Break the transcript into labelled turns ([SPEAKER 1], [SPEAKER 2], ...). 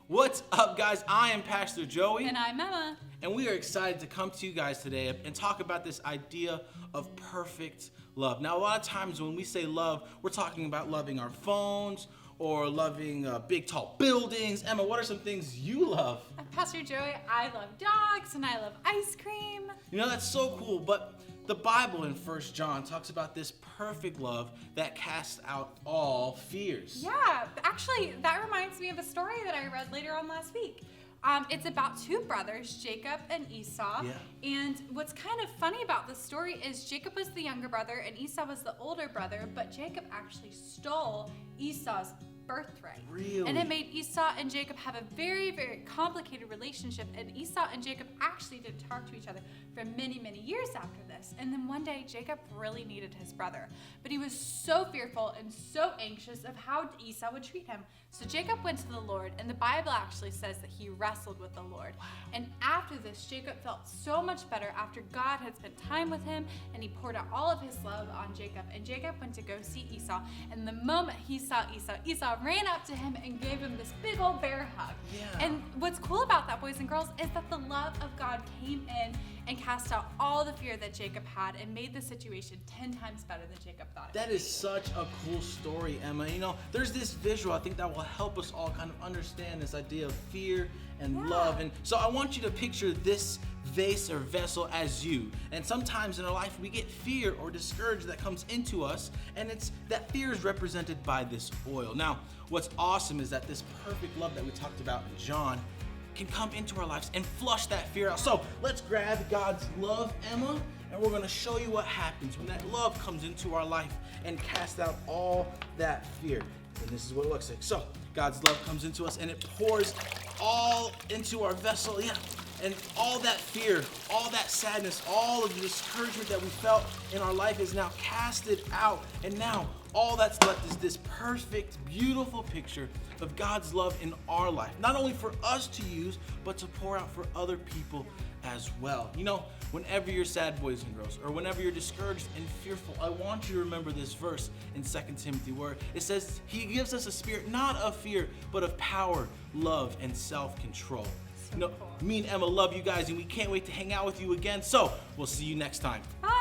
[SPEAKER 1] What's up, guys? I am Pastor Joey.
[SPEAKER 2] And I'm Emma.
[SPEAKER 1] And we are excited to come to you guys today and talk about this idea of perfect love. Now, a lot of times when we say love, we're talking about loving our phones or loving big, tall buildings. Emma, what are some things you love?
[SPEAKER 2] Pastor Joey, I love dogs and I love ice cream.
[SPEAKER 1] You know, that's so cool, but the Bible in 1 John talks about this perfect love that casts out all fears.
[SPEAKER 2] Yeah, actually, that reminds me of a story that I read later on last week. It's about two brothers, Jacob and Esau.
[SPEAKER 1] Yeah.
[SPEAKER 2] And what's kind of funny about this story is Jacob was the younger brother and Esau was the older brother, but Jacob actually stole Esau's birthright.
[SPEAKER 1] Really?
[SPEAKER 2] And it made Esau and Jacob have a very, very complicated relationship, and Esau and Jacob actually didn't talk to each other for many, many years after this. And then one day, Jacob really needed his brother, but he was so fearful and so anxious of how Esau would treat him. So Jacob went to the Lord, and the Bible actually says that he wrestled with the Lord.
[SPEAKER 1] Wow.
[SPEAKER 2] And after this, Jacob felt so much better after God had spent time with him, and he poured out all of his love on Jacob. And Jacob went to go see Esau, and the moment he saw Esau ran up to him and gave him this big old bear hug.
[SPEAKER 1] Yeah.
[SPEAKER 2] And what's cool about that, boys and girls, is that the love of God came in and cast out all the fear that Jacob had and made the situation 10 times better than Jacob thought it
[SPEAKER 1] That
[SPEAKER 2] would
[SPEAKER 1] is such a cool story, Emma. You know, there's this visual I think that will help us all kind of understand this idea of fear and love. And so I want you to picture this vase or vessel as you. And sometimes in our life we get fear or discouragement that comes into us, and it's that fear is represented by this oil. Now, what's awesome is that this perfect love that we talked about in John can come into our lives and flush that fear out. So let's grab God's love, Emma, and we're gonna show you what happens when that love comes into our life and casts out all that fear. And this is what it looks like. So God's love comes into us and it pours all into our vessel, and all that fear, all that sadness, all of the discouragement that we felt in our life is now casted out. And now all that's left is this perfect, beautiful picture of God's love in our life. Not only for us to use, but to pour out for other people as well. You know, whenever you're sad, boys and girls, or whenever you're discouraged and fearful, I want you to remember this verse in 2 Timothy where it says he gives us a spirit not of fear, but of power, love, and self-control.
[SPEAKER 2] So
[SPEAKER 1] No,
[SPEAKER 2] cool.
[SPEAKER 1] me and Emma love you guys, and we can't wait to hang out with you again. So we'll see you next time.
[SPEAKER 2] Bye.